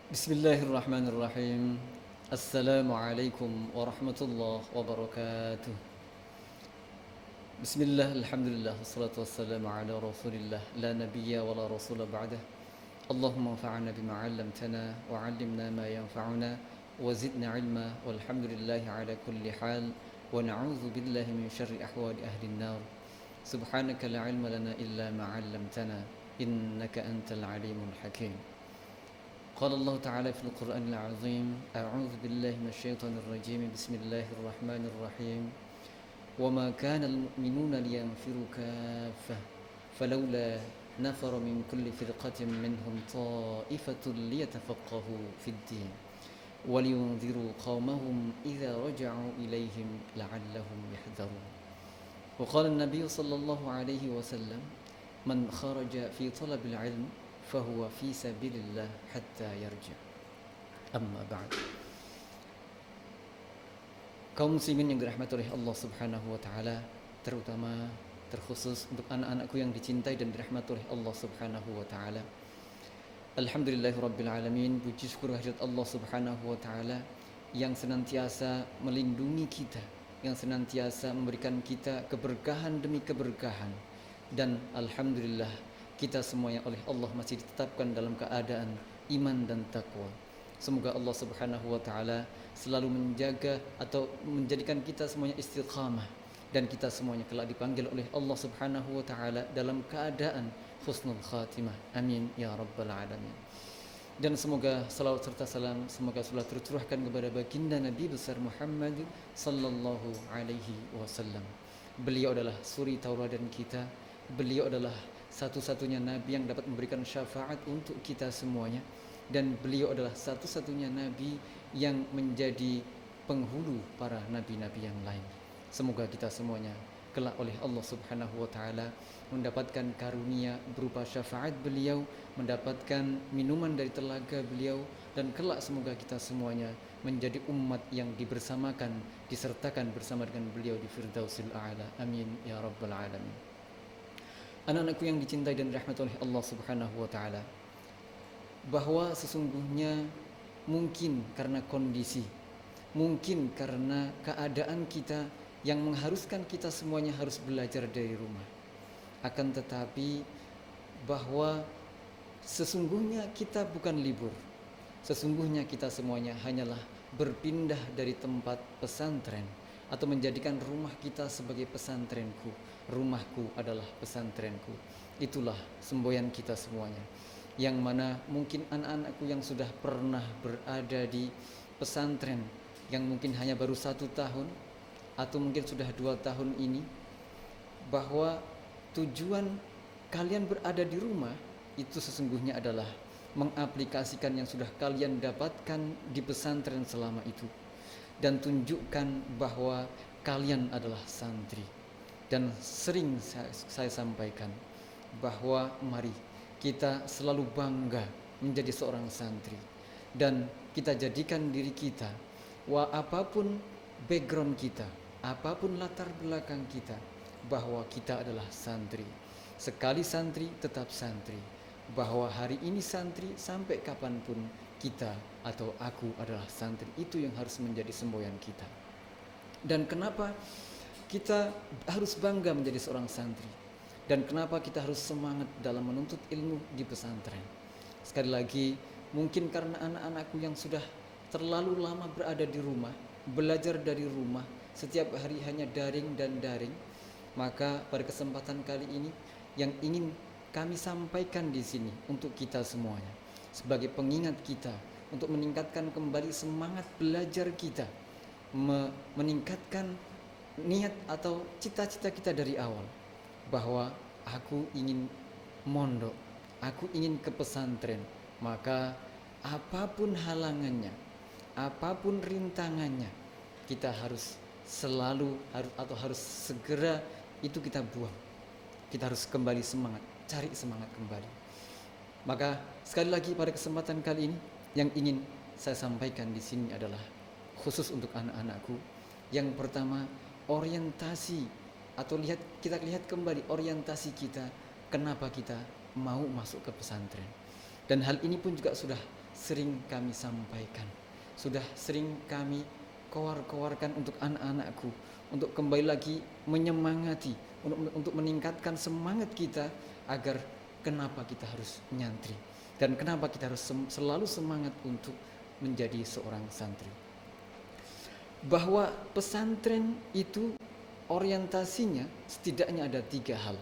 Bismillahirrahmanirrahim. Assalamualaikum warahmatullahi wabarakatuh. Bismillah, alhamdulillah, wassalatu wassalamu ala rasulillah, la nabiyya wa la rasula ba'dah. Allahumma anfa'na bima 'allamtana wa 'allimna ma yanfa'una wa zidna 'ilma walhamdulillahi ala kulli hal wa na'udzu billahi min syarri ahwali ahli an-nar. Subhanaka la 'ilma lana illa ma 'allamtana innaka antal 'alimul hakim. قال الله تعالى في القرآن العظيم: أعوذ بالله من الشيطان الرجيم بسم الله الرحمن الرحيم وما كان المؤمنون لينفروا كافة فلولا نفر من كل فرقة منهم طائفة ليتفقهوا في الدين ولينذروا قومهم إذا رجعوا إليهم لعلهم يحذرون. وقال النبي صلى الله عليه وسلم: من خرج في طلب العلم fahuwa fi sabilillah hatta yarja. Amma ba'd. Kaum muslimin yang dirahmati oleh Allah Subhanahu wa taala, terkhusus untuk anak-anakku yang dicintai dan dirahmati oleh Allah Subhanahu wa taala. Alhamdulillahirabbil alamin, puji syukur kehadirat Allah Subhanahu wa taala yang senantiasa melindungi kita, yang senantiasa memberikan kita keberkahan demi keberkahan. Dan alhamdulillah, kita semuanya oleh Allah masih ditetapkan dalam keadaan iman dan takwa. Semoga Allah Subhanahu wa taala selalu menjaga atau menjadikan kita semuanya istiqamah, dan kita semuanya kelak dipanggil oleh Allah Subhanahu wa taala dalam keadaan husnul khatimah. Amin ya rabbal alamin. Dan semoga salawat serta salam semoga selalu tercurahkan kepada baginda Nabi besar Muhammad sallallahu alaihi wasallam. Beliau adalah suri tauladan kita. Beliau adalah satu-satunya nabi yang dapat memberikan syafaat untuk kita semuanya, dan beliau adalah satu-satunya nabi yang menjadi penghulu para nabi-nabi yang lain. Semoga kita semuanya kelak oleh Allah Subhanahu wa taala mendapatkan karunia berupa syafaat beliau, mendapatkan minuman dari telaga beliau, dan kelak semoga kita semuanya menjadi umat yang dibersamakan, disertakan bersama dengan beliau di Firdausil A'la. Amin ya rabbal alamin. Anak-anakku yang dicintai dan dirahmati oleh Allah Subhanahu wa taala, bahwa sesungguhnya mungkin karena kondisi, mungkin karena keadaan kita yang mengharuskan kita semuanya harus belajar dari rumah. Akan tetapi bahwa sesungguhnya kita bukan libur. Sesungguhnya kita semuanya hanyalah berpindah dari tempat pesantren, atau menjadikan rumah kita sebagai pesantrenku. Rumahku adalah pesantrenku. Itulah semboyan kita semuanya, yang mana mungkin anak-anakku yang sudah pernah berada di pesantren, yang mungkin hanya baru 1 tahun atau mungkin sudah 2 tahun ini, bahwa tujuan kalian berada di rumah itu sesungguhnya adalah mengaplikasikan yang sudah kalian dapatkan di pesantren selama itu, dan tunjukkan bahwa kalian adalah santri. Dan sering saya sampaikan bahwa mari kita selalu bangga menjadi seorang santri, dan kita jadikan diri kita, apapun background kita, apapun latar belakang kita, bahwa kita adalah santri. Sekali santri tetap santri, bahwa hari ini santri sampai kapanpun kita atau aku adalah santri. Itu yang harus menjadi semboyan kita. Dan kenapa kita harus bangga menjadi seorang santri, dan kenapa kita harus semangat dalam menuntut ilmu di pesantren? Sekali lagi, mungkin karena anak-anakku yang sudah terlalu lama berada di rumah, belajar dari rumah, setiap hari hanya daring dan daring. Maka pada kesempatan kali ini yang ingin kami sampaikan di sini untuk kita semuanya, sebagai pengingat kita untuk meningkatkan kembali semangat belajar kita, meningkatkan niat atau cita-cita kita dari awal, bahwa aku ingin mondok, aku ingin ke pesantren. Maka apapun halangannya, apapun rintangannya, kita harus selalu harus segera itu kita buang. Kita harus kembali semangat, cari semangat kembali. Maka sekali lagi pada kesempatan kali ini yang ingin saya sampaikan di sini adalah khusus untuk anak-anakku. Yang pertama, orientasi, atau kita lihat kembali orientasi kita, kenapa kita mau masuk ke pesantren. Dan hal ini pun juga sudah sering kami sampaikan, sudah sering kami kowar-kowarkan untuk anak-anakku, untuk kembali lagi menyemangati, untuk meningkatkan semangat kita agar kenapa kita harus nyantri dan kenapa kita harus selalu semangat untuk menjadi seorang santri. Bahwa pesantren itu orientasinya setidaknya ada 3 hal.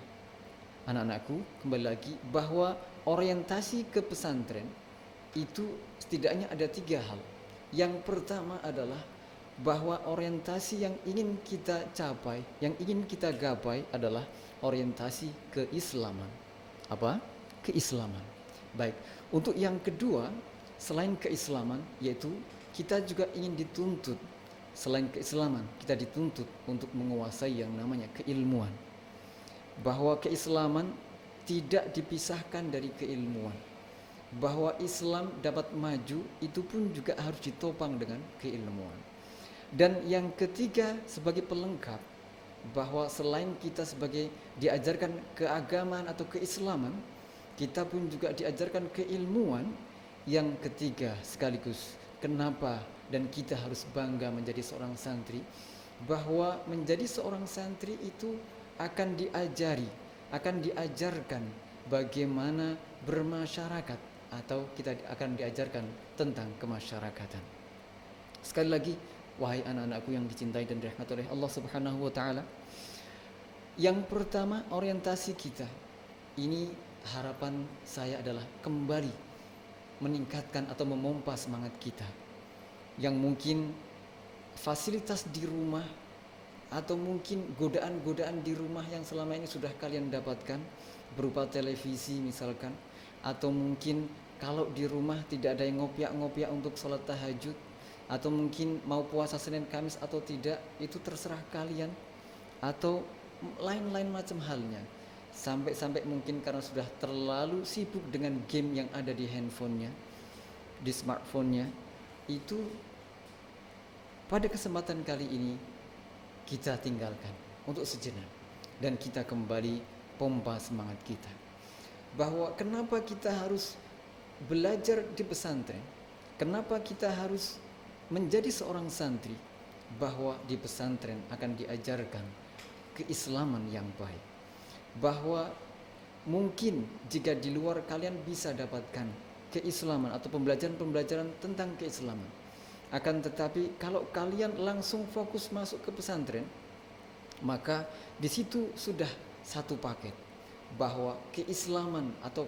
Anak-anakku, kembali lagi, bahwa orientasi ke pesantren itu setidaknya ada 3 hal. Yang pertama adalah bahwa orientasi yang ingin kita capai, yang ingin kita gapai adalah orientasi keislaman. Apa? Keislaman. Baik. Untuk yang kedua, selain keislaman, yaitu kita juga ingin dituntut, selain keislaman, kita dituntut untuk menguasai yang namanya keilmuan. Bahwa keislaman tidak dipisahkan dari keilmuan. Bahwa Islam dapat maju itu pun juga harus ditopang dengan keilmuan. Dan yang ketiga sebagai pelengkap, bahwa selain kita sebagai diajarkan keagamaan atau keislaman, kita pun juga diajarkan keilmuan. Yang ketiga sekaligus kenapa dan kita harus bangga menjadi seorang santri, bahwa menjadi seorang santri itu akan diajarkan bagaimana bermasyarakat, atau kita akan diajarkan tentang kemasyarakatan. Sekali lagi, wahai anak-anakku yang dicintai dan dirahmati oleh Allah Subhanahu wa taala, yang pertama orientasi kita. Ini harapan saya adalah kembali meningkatkan atau memompa semangat kita. Yang mungkin fasilitas di rumah atau mungkin godaan-godaan di rumah yang selama ini sudah kalian dapatkan berupa televisi misalkan, atau mungkin kalau di rumah tidak ada yang ngopiak-ngopiak untuk sholat tahajud, atau mungkin mau puasa Senin Kamis atau tidak, itu terserah kalian, atau lain-lain macam halnya. Sampai mungkin karena sudah terlalu sibuk dengan game yang ada di handphonenya, di smartphone-nya, itu pada kesempatan kali ini kita tinggalkan untuk sejenak dan kita kembali pompa semangat kita. Bahwa kenapa kita harus belajar di pesantren, kenapa kita harus menjadi seorang santri, bahwa di pesantren akan diajarkan keislaman yang baik. Bahwa mungkin jika di luar kalian bisa dapatkan keislaman atau pembelajaran tentang keislaman, akan tetapi kalau kalian langsung fokus masuk ke pesantren, maka di situ sudah satu paket, bahwa keislaman atau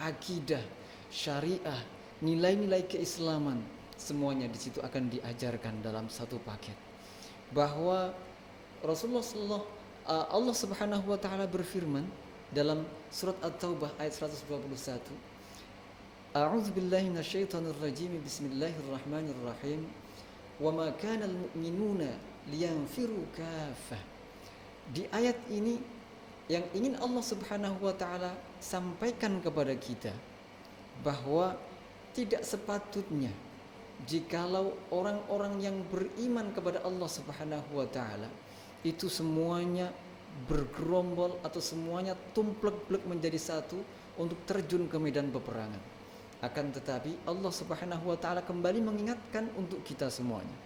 akidah, syariah, nilai-nilai keislaman semuanya di situ akan diajarkan dalam satu paket. Bahwa Allah Subhanahu wa taala berfirman dalam surat At-Taubah ayat 121, A'udzu billahi minasyaitonir rajim, bismillahirrahmanirrahim, wa ma kana al-mu'minuna liyanfiru kaffah. Di ayat ini yang ingin Allah Subhanahu wa taala sampaikan kepada kita, bahwa tidak sepatutnya jikalau orang-orang yang beriman kepada Allah Subhanahu wa taala itu semuanya bergerombol atau semuanya tumplek-plek menjadi satu untuk terjun ke medan peperangan. Akan tetapi Allah Subhanahu wa taala kembali mengingatkan untuk kita semuanya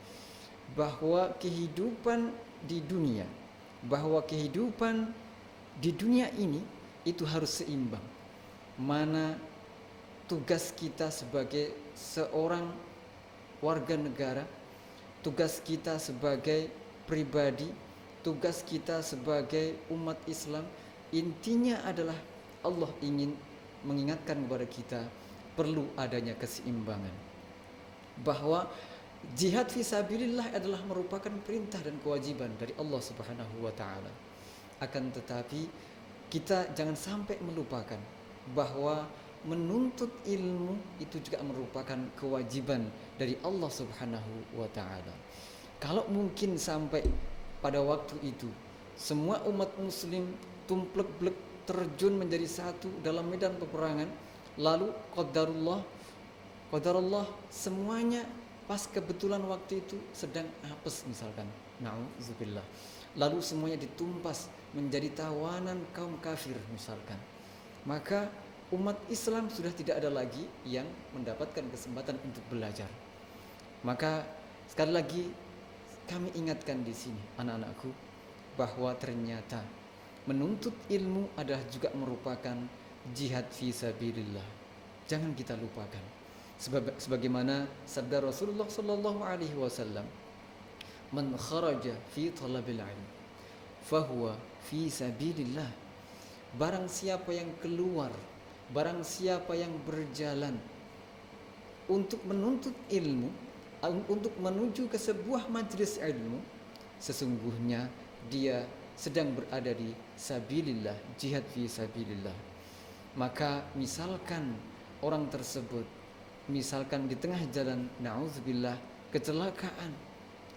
bahwa kehidupan di dunia, ini itu harus seimbang. Mana tugas kita sebagai seorang warga negara, tugas kita sebagai pribadi, tugas kita sebagai umat Islam, intinya adalah Allah ingin mengingatkan kepada kita perlu adanya keseimbangan. Bahwa jihad fisabilillah adalah merupakan perintah dan kewajiban dari Allah Subhanahu wa taala. Akan tetapi kita jangan sampai melupakan bahwa menuntut ilmu itu juga merupakan kewajiban dari Allah Subhanahu wa taala. Kalau mungkin sampai pada waktu itu semua umat muslim tumplek-blek terjun menjadi satu dalam medan peperangan, lalu qadarullah semuanya pas kebetulan waktu itu sedang apes misalkan, na'udzubillah, lalu semuanya ditumpas menjadi tawanan kaum kafir misalkan, maka umat Islam sudah tidak ada lagi yang mendapatkan kesempatan untuk belajar. Maka sekali lagi kami ingatkan di sini anak-anakku bahwa ternyata menuntut ilmu adalah juga merupakan jihad fi sabilillah. Jangan kita lupakan. Sebagaimana sabda Rasulullah sallallahu alaihi wasallam, "Man kharaja fi talabil ilm fahuwa fi sabilillah." Barang siapa yang keluar, barang siapa yang berjalan untuk menuntut ilmu, untuk menuju ke sebuah majelis ilmu, sesungguhnya dia sedang berada di sabilillah, jihad fi sabilillah. Maka misalkan orang tersebut, misalkan di tengah jalan, na'udzubillah, kecelakaan,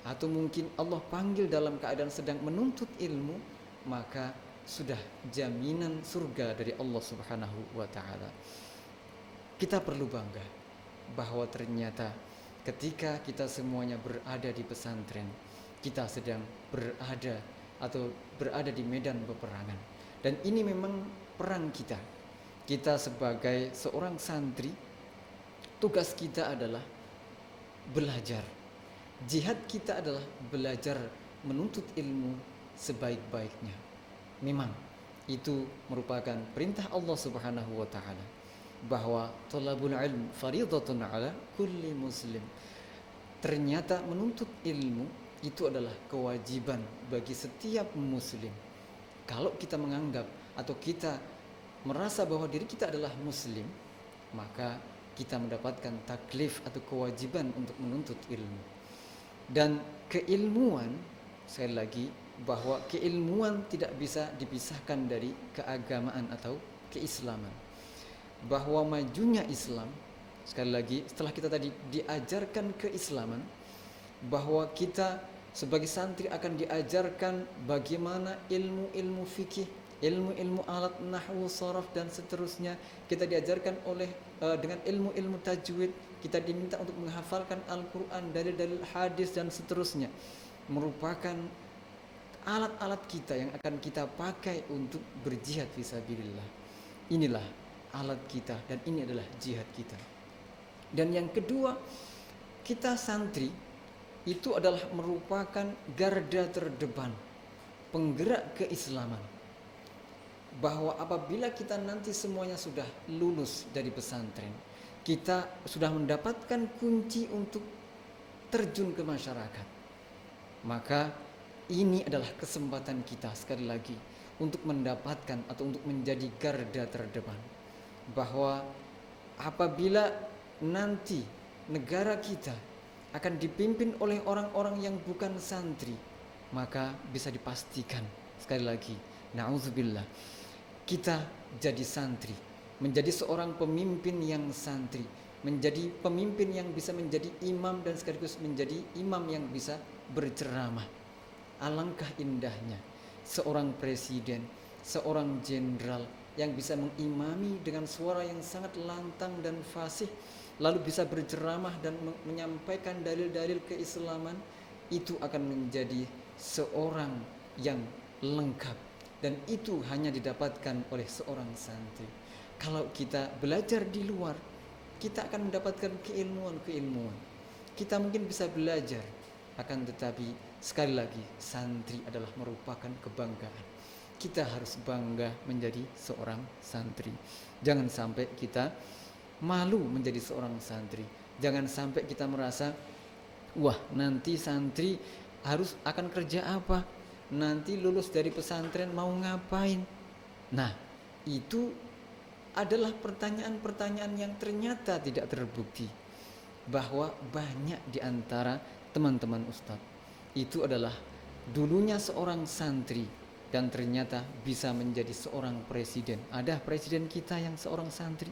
atau mungkin Allah panggil dalam keadaan sedang menuntut ilmu, maka sudah jaminan surga dari Allah Subhanahu wa ta'ala. Kita perlu bangga bahwa ternyata ketika kita semuanya berada di pesantren, kita sedang berada di medan peperangan. Dan ini memang perang kita. Kita sebagai seorang santri, tugas kita adalah belajar. Jihad kita adalah belajar menuntut ilmu sebaik-baiknya. Memang itu merupakan perintah Allah Subhanahu wa ta'ala, bahwa thalabul ilm faridatun ala kulli muslim. Ternyata menuntut ilmu itu adalah kewajiban bagi setiap muslim. Kalau kita menganggap atau kita merasa bahwa diri kita adalah muslim, maka kita mendapatkan taklif atau kewajiban untuk menuntut ilmu. Dan keilmuan, sekali lagi, bahwa keilmuan tidak bisa dipisahkan dari keagamaan atau keislaman. Bahwa majunya Islam, sekali lagi, setelah kita tadi diajarkan keislaman, bahwa kita sebagai santri akan diajarkan bagaimana ilmu-ilmu fikih, ilmu-ilmu alat nahwu, sharaf dan seterusnya. Kita diajarkan dengan ilmu-ilmu tajwid. Kita diminta untuk menghafalkan Al-Quran, dalil-dalil hadis dan seterusnya. Merupakan alat-alat kita yang akan kita pakai untuk berjihad fisabilillah. Inilah alat kita dan ini adalah jihad kita. Dan yang kedua, kita santri itu adalah merupakan garda terdepan, penggerak keislaman. Bahwa apabila kita nanti semuanya sudah lulus dari pesantren, kita sudah mendapatkan kunci untuk terjun ke masyarakat, maka ini adalah kesempatan kita sekali lagi untuk mendapatkan atau untuk menjadi garda terdepan. Bahwa apabila nanti negara kita akan dipimpin oleh orang-orang yang bukan santri, maka bisa dipastikan sekali lagi, na'udzubillah, kita jadi santri, menjadi seorang pemimpin yang santri, menjadi pemimpin yang bisa menjadi imam dan sekaligus menjadi imam yang bisa berceramah. Alangkah indahnya seorang presiden, seorang jenderal yang bisa mengimami dengan suara yang sangat lantang dan fasih, lalu bisa berceramah dan menyampaikan dalil-dalil keislaman. Itu akan menjadi seorang yang lengkap, dan itu hanya didapatkan oleh seorang santri. Kalau kita belajar di luar, kita akan mendapatkan keilmuan. Kita mungkin bisa belajar, akan tetapi sekali lagi, santri adalah merupakan kebanggaan. Kita harus bangga menjadi seorang santri. Jangan sampai kita malu menjadi seorang santri. Jangan sampai kita merasa, wah, nanti santri akan kerja apa? Nanti lulus dari pesantren mau ngapain? Nah, itu adalah pertanyaan-pertanyaan yang ternyata tidak terbukti. Bahwa banyak di antara teman-teman ustadz itu adalah dulunya seorang santri dan ternyata bisa menjadi seorang presiden. Ada presiden kita yang seorang santri,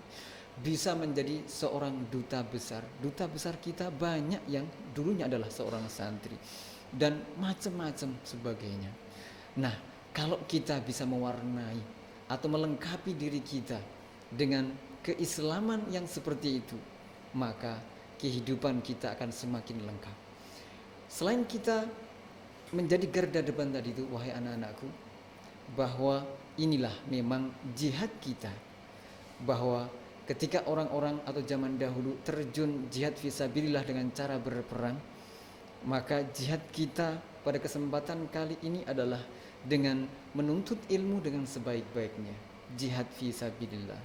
bisa menjadi seorang duta besar. Duta besar kita banyak yang dulunya adalah seorang santri dan macam-macam sebagainya. Nah, kalau kita bisa mewarnai atau melengkapi diri kita dengan keislaman yang seperti itu, maka kehidupan kita akan semakin lengkap. Selain kita menjadi garda depan tadi itu, wahai anak-anakku, bahwa inilah memang jihad kita. bahwa ketika orang-orang atau zaman dahulu terjun jihad fisabilillah dengan cara berperang, maka jihad kita pada kesempatan kali ini adalah dengan menuntut ilmu dengan sebaik-baiknya, jihad fisabilillah.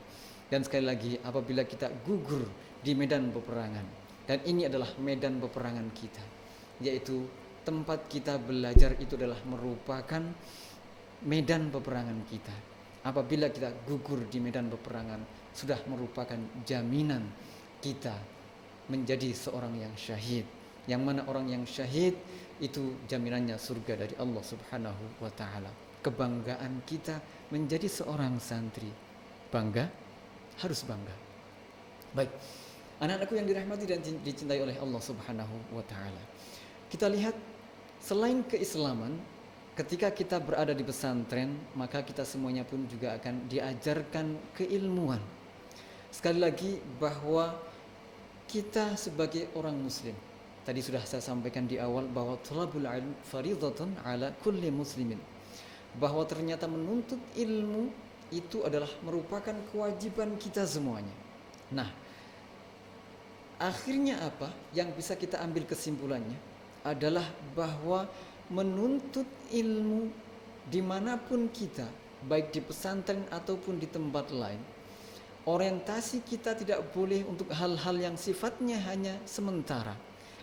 Dan sekali lagi, apabila kita gugur di medan peperangan, dan ini adalah medan peperangan kita, yaitu tempat kita belajar, itu adalah merupakan medan peperangan kita. Apabila kita gugur di medan peperangan, sudah merupakan jaminan kita menjadi seorang yang syahid. Yang mana orang yang syahid itu jaminannya surga dari Allah Subhanahu wa ta'ala. Kebanggaan kita menjadi seorang santri. Bangga, harus bangga. Baik, anak-anakku yang dirahmati dan dicintai oleh Allah Subhanahu wa ta'ala, kita lihat selain keislaman, ketika kita berada di pesantren, maka kita semuanya pun juga akan diajarkan keilmuan. Sekali lagi, bahwa kita sebagai orang muslim, tadi sudah saya sampaikan di awal bahwa thalabul ilm fardhatun ala kulli muslimin, bahwa ternyata menuntut ilmu itu adalah merupakan kewajiban kita semuanya. Nah, akhirnya apa yang bisa kita ambil kesimpulannya adalah bahwa menuntut ilmu dimanapun kita, baik di pesantren ataupun di tempat lain, orientasi kita tidak boleh untuk hal-hal yang sifatnya hanya sementara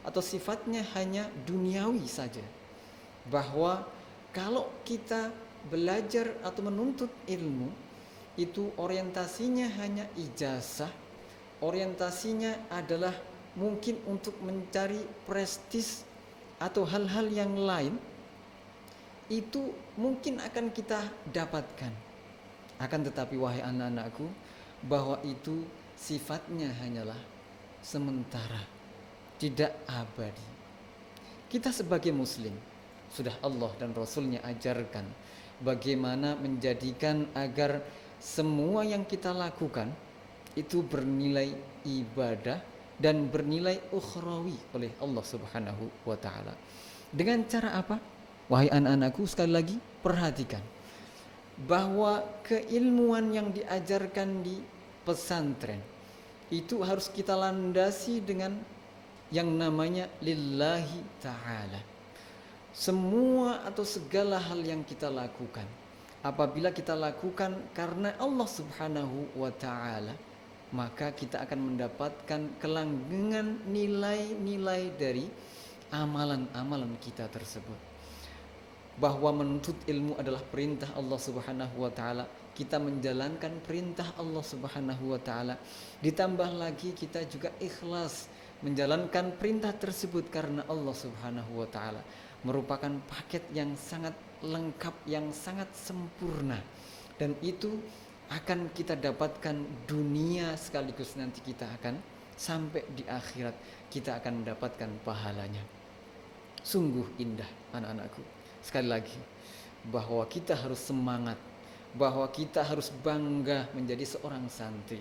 atau sifatnya hanya duniawi saja. Bahwa kalau kita belajar atau menuntut ilmu itu orientasinya hanya ijazah, orientasinya adalah mungkin untuk mencari prestis atau hal-hal yang lain, itu mungkin akan kita dapatkan. Akan tetapi wahai anak-anakku, bahwa itu sifatnya hanyalah sementara, tidak abadi. Kita sebagai muslim, sudah Allah dan Rasulnya ajarkan bagaimana menjadikan agar semua yang kita lakukan itu bernilai ibadah dan bernilai ukhrawi oleh Allah Subhanahu wa ta'ala. Dengan cara apa? Wahai anak-anakku, sekali lagi perhatikan bahwa keilmuan yang diajarkan di pesantren itu harus kita landasi dengan yang namanya lillahi ta'ala. Semua atau segala hal yang kita lakukan, apabila kita lakukan karena Allah Subhanahu wa ta'ala, maka kita akan mendapatkan kelanggengan nilai-nilai dari amalan-amalan kita tersebut. Bahwa menuntut ilmu adalah perintah Allah Subhanahu wa ta'ala, kita menjalankan perintah Allah Subhanahu wa ta'ala, ditambah lagi kita juga ikhlas menjalankan perintah tersebut karena Allah Subhanahu wa ta'ala, merupakan paket yang sangat lengkap, yang sangat sempurna, dan itu akan kita dapatkan dunia sekaligus nanti kita akan sampai di akhirat, kita akan mendapatkan pahalanya. Sungguh indah anak-anakku. Sekali lagi, bahwa kita harus semangat, bahwa kita harus bangga menjadi seorang santri,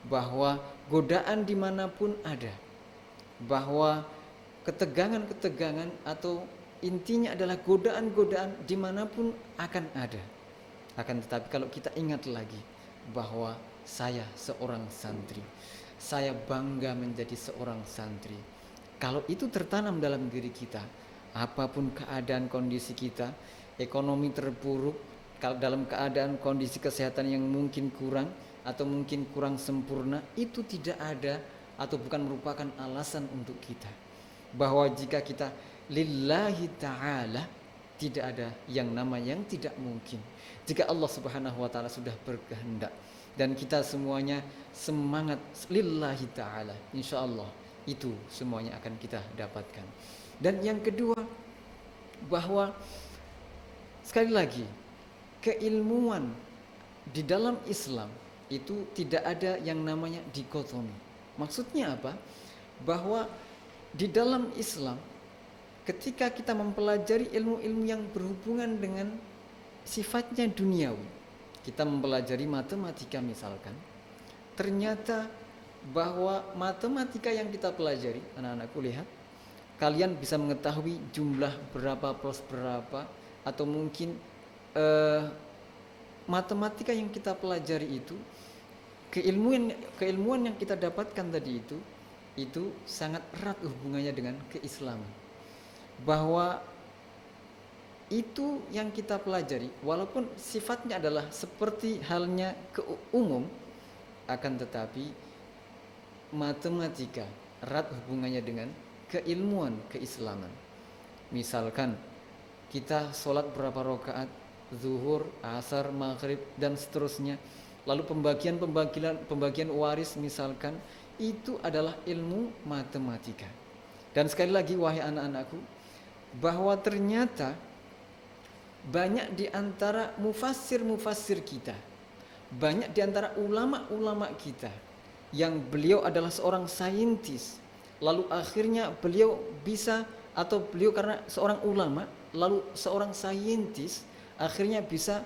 bahwa godaan dimanapun ada, bahwa ketegangan-ketegangan atau intinya adalah godaan-godaan dimanapun akan ada. Akan tetapi kalau kita ingat lagi bahwa saya seorang santri, saya bangga menjadi seorang santri, kalau itu tertanam dalam diri kita, apapun keadaan kondisi kita, ekonomi terpuruk, dalam keadaan kondisi kesehatan yang mungkin kurang atau mungkin kurang sempurna, itu tidak ada atau bukan merupakan alasan untuk kita. Bahwa jika kita lillahi ta'ala, tidak ada yang namanya yang tidak mungkin. Jika Allah Subhanahu wa ta'ala sudah berkehendak dan kita semuanya semangat lillahi ta'ala, insya Allah itu semuanya akan kita dapatkan. Dan yang kedua, bahwa sekali lagi keilmuan di dalam Islam itu tidak ada yang namanya dikotomi. Maksudnya apa? Bahwa di dalam Islam ketika kita mempelajari ilmu-ilmu yang berhubungan dengan sifatnya duniawi, kita mempelajari matematika misalkan, ternyata bahwa matematika yang kita pelajari, anak-anakku lihat, kalian bisa mengetahui jumlah berapa plus berapa, atau mungkin matematika yang kita pelajari itu keilmuan yang kita dapatkan tadi itu sangat erat hubungannya dengan keislaman. Bahwa itu yang kita pelajari, walaupun sifatnya adalah seperti halnya umum, akan tetapi matematika erat hubungannya dengan keilmuan keislaman. Misalkan kita sholat berapa rakaat, zuhur, asar, maghrib, dan seterusnya. Lalu pembagian waris misalkan, itu adalah ilmu matematika. Dan sekali lagi wahai anak-anakku, bahwa ternyata banyak di antara mufassir kita, banyak di antara ulama-ulama kita yang beliau adalah seorang saintis, lalu akhirnya beliau karena seorang ulama, lalu seorang saintis, akhirnya bisa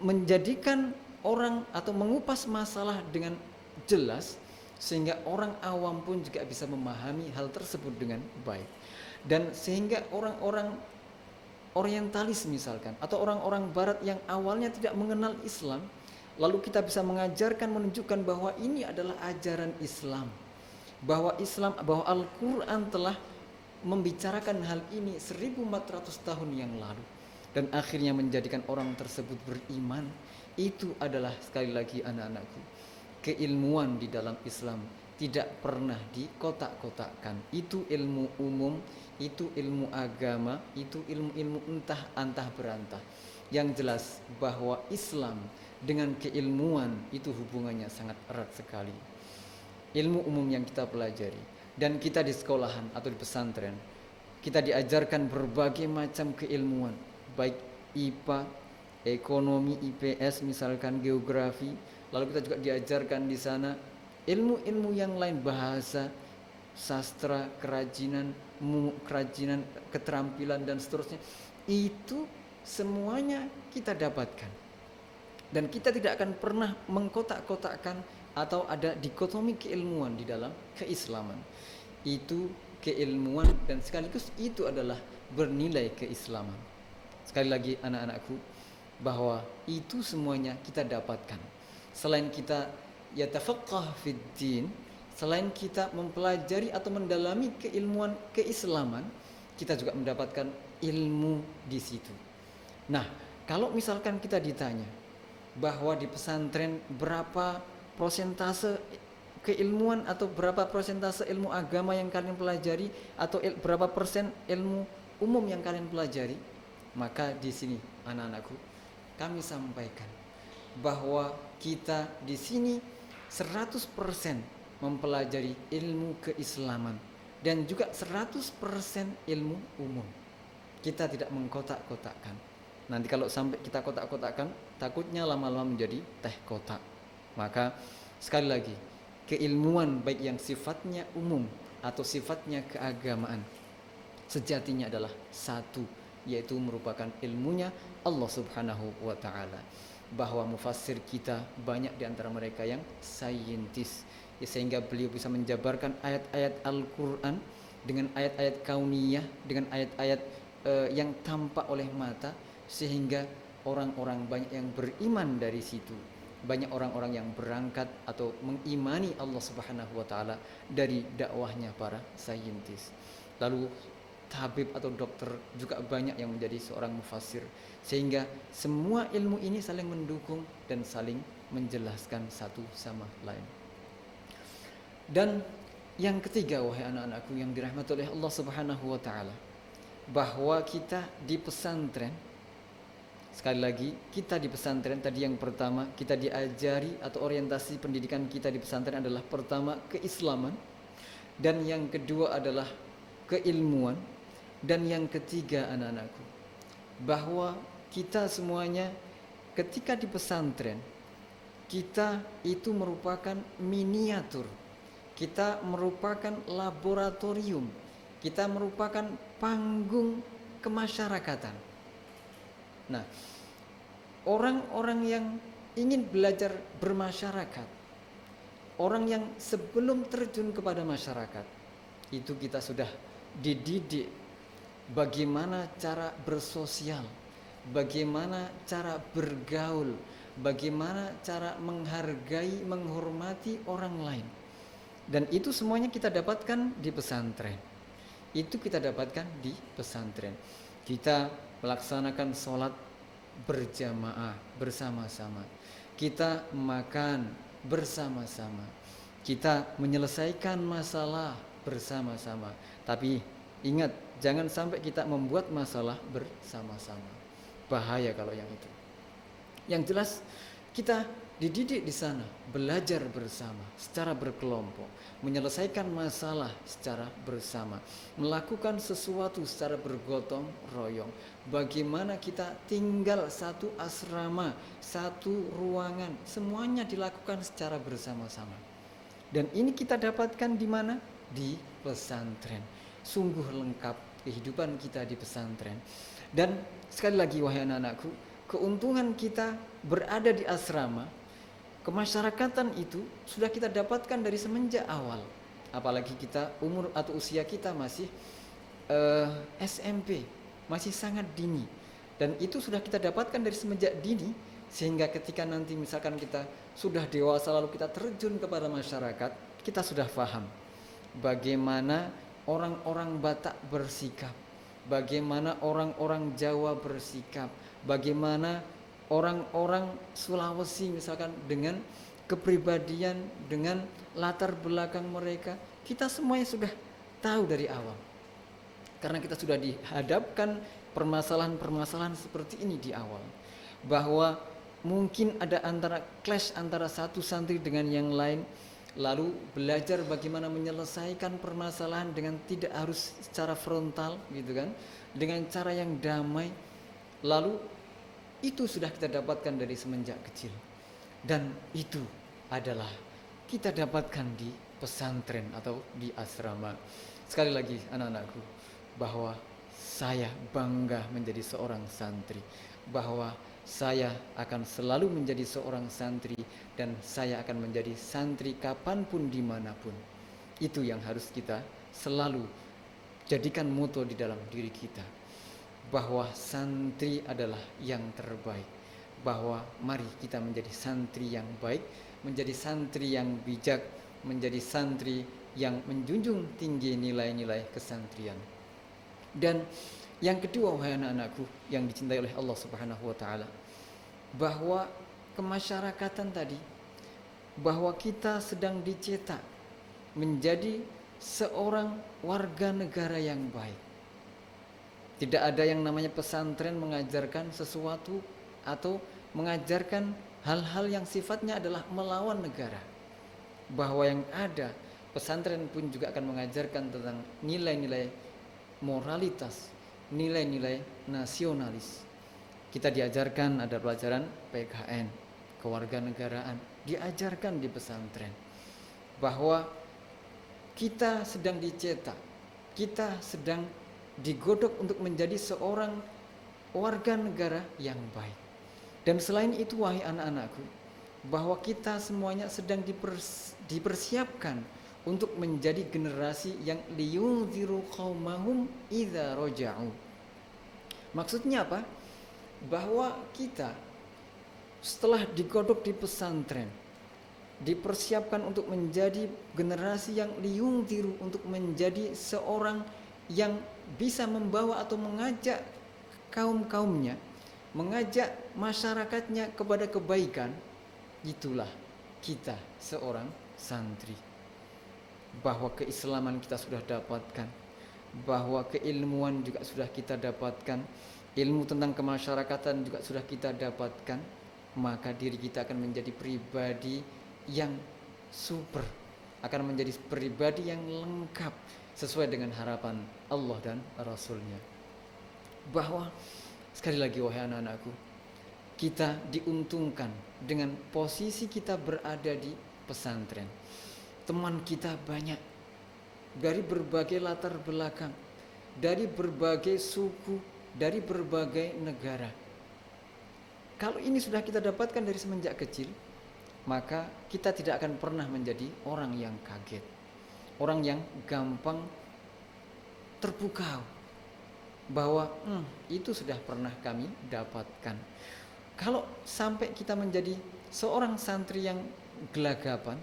menjadikan orang atau mengupas masalah dengan jelas, sehingga orang awam pun juga bisa memahami hal tersebut dengan baik. Dan sehingga orang-orang orientalis misalkan, atau orang-orang barat yang awalnya tidak mengenal Islam, lalu kita bisa mengajarkan, menunjukkan bahwa ini adalah ajaran Islam, bahwa Al-Quran telah membicarakan hal ini 1400 tahun yang lalu, dan akhirnya menjadikan orang tersebut beriman. Itu adalah, sekali lagi anak-anakku, keilmuan di dalam Islam tidak pernah dikotak-kotakkan. Itu ilmu umum, itu ilmu agama, itu ilmu entah berantah. Yang jelas bahwa Islam dengan keilmuan itu hubungannya sangat erat sekali. Ilmu umum yang kita pelajari, dan kita di sekolahan atau di pesantren, kita diajarkan berbagai macam keilmuan, baik IPA, ekonomi, IPS, misalkan geografi. Lalu kita juga diajarkan di sana ilmu-ilmu yang lain, bahasa, sastra, kerajinan, keterampilan, dan seterusnya. Itu semuanya kita dapatkan, dan kita tidak akan pernah mengkotak-kotakkan atau ada dikotomi keilmuan di dalam keislaman. Itu keilmuan, dan sekaligus itu adalah bernilai keislaman. Sekali lagi anak-anakku, bahwa itu semuanya kita dapatkan. Selain kita yatafaqqah fid din, selain kita mempelajari atau mendalami keilmuan keislaman, kita juga mendapatkan ilmu di situ. Nah, kalau misalkan kita ditanya bahwa di pesantren berapa prosentase keilmuan atau berapa prosentase ilmu agama yang kalian pelajari, atau berapa persen ilmu umum yang kalian pelajari, maka di sini anak-anakku, kami sampaikan bahwa kita di sini 100% mempelajari ilmu keislaman, dan juga 100% ilmu umum. Kita tidak mengkotak-kotakkan. Nanti kalau sampai kita kotak-kotakkan, takutnya lama-lama menjadi teh kotak. Maka sekali lagi, keilmuan baik yang sifatnya umum atau sifatnya keagamaan, sejatinya adalah satu, yaitu merupakan ilmunya Allah Subhanahu wa ta'ala. Bahwa mufassir kita banyak di antara mereka yang saintis, sehingga beliau bisa menjabarkan ayat-ayat Al-Quran dengan ayat-ayat kauniyah, dengan ayat-ayat yang tampak oleh mata, sehingga orang-orang banyak yang beriman dari situ. Banyak orang-orang yang berangkat atau mengimani Allah Subhanahu wa ta'ala dari dakwahnya para saintis. Lalu tabib atau dokter juga banyak yang menjadi seorang mufassir, sehingga semua ilmu ini saling mendukung dan saling menjelaskan satu sama lain. Dan yang ketiga, wahai anak-anakku yang dirahmati oleh Allah Subhanahu wa ta'ala, bahwa kita di pesantren, sekali lagi kita di pesantren, tadi yang pertama kita diajari atau orientasi pendidikan kita di pesantren adalah pertama keislaman, dan yang kedua adalah keilmuan, dan yang ketiga anak-anakku, bahwa kita semuanya ketika di pesantren, kita itu merupakan miniatur, kita merupakan laboratorium, kita merupakan panggung kemasyarakatan. Nah, orang-orang yang ingin belajar bermasyarakat, orang yang sebelum terjun kepada masyarakat, itu kita sudah dididik bagaimana cara bersosial, bagaimana cara bergaul, bagaimana cara menghargai, menghormati orang lain. Dan itu semuanya kita dapatkan di pesantren. Itu kita dapatkan di pesantren. Kita melaksanakan sholat berjamaah bersama-sama. Kita makan bersama-sama. Kita menyelesaikan masalah bersama-sama. Tapi ingat, jangan sampai kita membuat masalah bersama-sama. Bahaya kalau yang itu. Yang jelas kita dididik di sana, belajar bersama, secara berkelompok, menyelesaikan masalah secara bersama, melakukan sesuatu secara bergotong royong. Bagaimana kita tinggal satu asrama, satu ruangan, semuanya dilakukan secara bersama-sama. Dan ini kita dapatkan di mana? Di pesantren. Sungguh lengkap kehidupan kita di pesantren. Dan sekali lagi wahai anak-anakku, keuntungan kita berada di asrama, kemasyarakatan itu sudah kita dapatkan dari semenjak awal. Apalagi kita umur atau usia kita masih SMP, masih sangat dini. Dan itu sudah kita dapatkan dari semenjak dini, sehingga ketika nanti misalkan kita sudah dewasa lalu kita terjun kepada masyarakat, kita sudah paham bagaimana orang-orang Batak bersikap, bagaimana orang-orang Jawa bersikap, bagaimana orang-orang Sulawesi misalkan dengan kepribadian, dengan latar belakang mereka, kita semuanya sudah tahu dari awal. Karena kita sudah dihadapkan permasalahan-permasalahan seperti ini di awal. Bahwa mungkin ada clash antara satu santri dengan yang lain, lalu belajar bagaimana menyelesaikan permasalahan dengan tidak harus secara frontal gitu kan, dengan cara yang damai. Lalu itu sudah kita dapatkan dari semenjak kecil, dan itu adalah kita dapatkan di pesantren atau di asrama. Sekali lagi anak-anakku, bahwa saya bangga menjadi seorang santri, bahwa saya akan selalu menjadi seorang santri, dan saya akan menjadi santri kapanpun dimanapun. Itu yang harus kita selalu jadikan moto di dalam diri kita, bahwa santri adalah yang terbaik, bahwa mari kita menjadi santri yang baik, menjadi santri yang bijak, menjadi santri yang menjunjung tinggi nilai-nilai kesantrian. Dan yang kedua wahai anak-anakku yang dicintai oleh Allah Subhanahu wa taala, bahwa kemasyarakatan tadi, bahwa kita sedang dicetak menjadi seorang warga negara yang baik. Tidak ada yang namanya pesantren mengajarkan sesuatu atau mengajarkan hal-hal yang sifatnya adalah melawan negara. Bahwa yang ada, pesantren pun juga akan mengajarkan tentang nilai-nilai moralitas, nilai-nilai nasionalis. Kita diajarkan, ada pelajaran PKN, kewarganegaraan, diajarkan di pesantren. Bahwa kita sedang dicetak, kita sedang digodok untuk menjadi seorang warga negara yang baik. Dan selain itu wahai anak-anakku, bahwa kita semuanya sedang dipersiapkan untuk menjadi generasi yang liyunziru qaumahum idza raja'u. Maksudnya apa? Bahwa kita setelah digodok di pesantren, dipersiapkan untuk menjadi generasi yang liyunziru, untuk menjadi seorang yang bisa membawa atau mengajak kaum-kaumnya, mengajak masyarakatnya kepada kebaikan. Itulah kita seorang santri. Bahwa keislaman kita sudah dapatkan, bahwa keilmuan juga sudah kita dapatkan, ilmu tentang kemasyarakatan juga sudah kita dapatkan, maka diri kita akan menjadi pribadi yang super, akan menjadi pribadi yang lengkap sesuai dengan harapan Allah dan Rasulnya. Bahwa sekali lagi wahai anak-anakku, kita diuntungkan dengan posisi kita berada di pesantren. Teman kita banyak dari berbagai latar belakang, dari berbagai suku, dari berbagai negara. Kalau ini sudah kita dapatkan dari semenjak kecil, maka kita tidak akan pernah menjadi orang yang kaget, orang yang gampang terpukau bahwa itu sudah pernah kami dapatkan. Kalau sampai kita menjadi seorang santri yang gelagapan,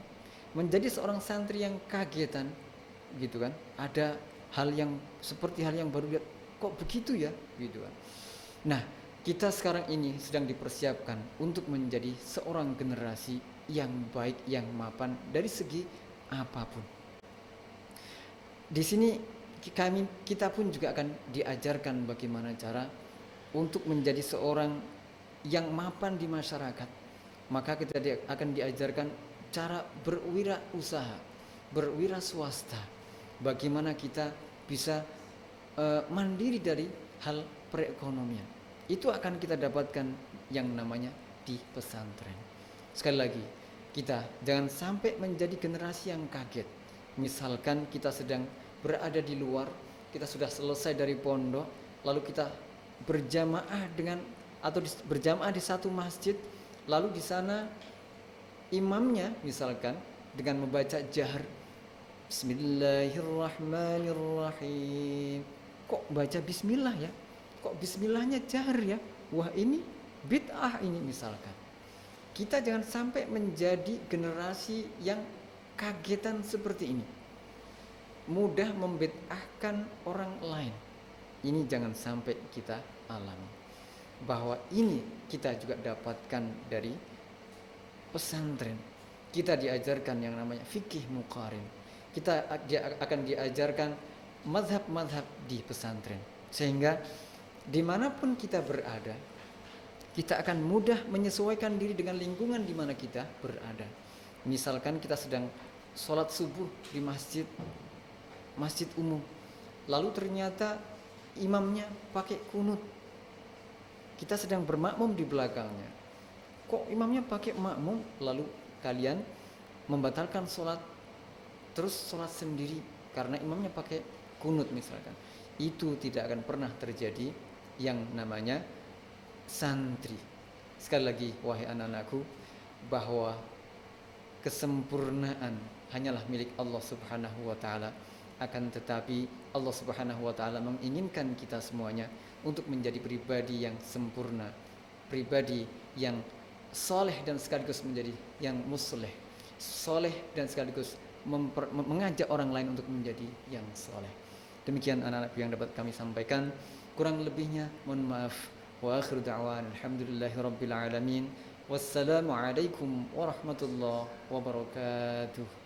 menjadi seorang santri yang kagetan, gitu kan? Ada hal yang seperti hal yang baru, lihat kok begitu ya, gitu kan? Nah, kita sekarang ini sedang dipersiapkan untuk menjadi seorang generasi yang baik, yang mapan dari segi apapun. Di sini kita pun juga akan diajarkan bagaimana cara untuk menjadi seorang yang mapan di masyarakat. Maka kita akan diajarkan cara berwirausaha, berwira swasta. Bagaimana kita bisa mandiri dari hal perekonomian. Itu akan kita dapatkan yang namanya di pesantren. Sekali lagi, kita jangan sampai menjadi generasi yang kaget. Misalkan kita sedang berada di luar, kita sudah selesai dari pondok, lalu kita berjamaah berjamaah di satu masjid, lalu di sana imamnya misalkan dengan membaca jahar Bismillahirrahmanirrahim. Kok baca bismillah ya? Kok bismillahnya jahar ya? Wah, ini bid'ah ini misalkan. Kita jangan sampai menjadi generasi yang kagetan seperti ini, mudah membid'ahkan orang lain. Ini jangan sampai kita alami. Bahwa ini kita juga dapatkan dari pesantren. Kita diajarkan yang namanya fikih muqarin. Kita akan diajarkan mazhab-mazhab di pesantren. Sehingga dimanapun kita berada, kita akan mudah menyesuaikan diri dengan lingkungan di mana kita berada. Misalkan kita sedang sholat subuh di masjid umum, lalu ternyata imamnya pakai kunut. Kita sedang bermakmum di belakangnya. Kok imamnya pakai makmum, lalu kalian membatalkan sholat, terus sholat sendiri karena imamnya pakai kunut misalkan. Itu tidak akan pernah terjadi yang namanya santri. Sekali lagi, wahai anak-anakku, bahwa kesempurnaan hanyalah milik Allah Subhanahu wa taala. Akan tetapi Allah Subhanahu wa taala menginginkan kita semuanya untuk menjadi pribadi yang sempurna, pribadi yang soleh dan sekaligus menjadi yang musleh, soleh dan sekaligus mengajak orang lain untuk menjadi yang soleh. Demikian anak-anak yang dapat kami sampaikan. Kurang lebihnya mohon maaf. Wa akhiru da'wan alhamdulillahirabbil alamin. Wassalamualaikum warahmatullahi wabarakatuh.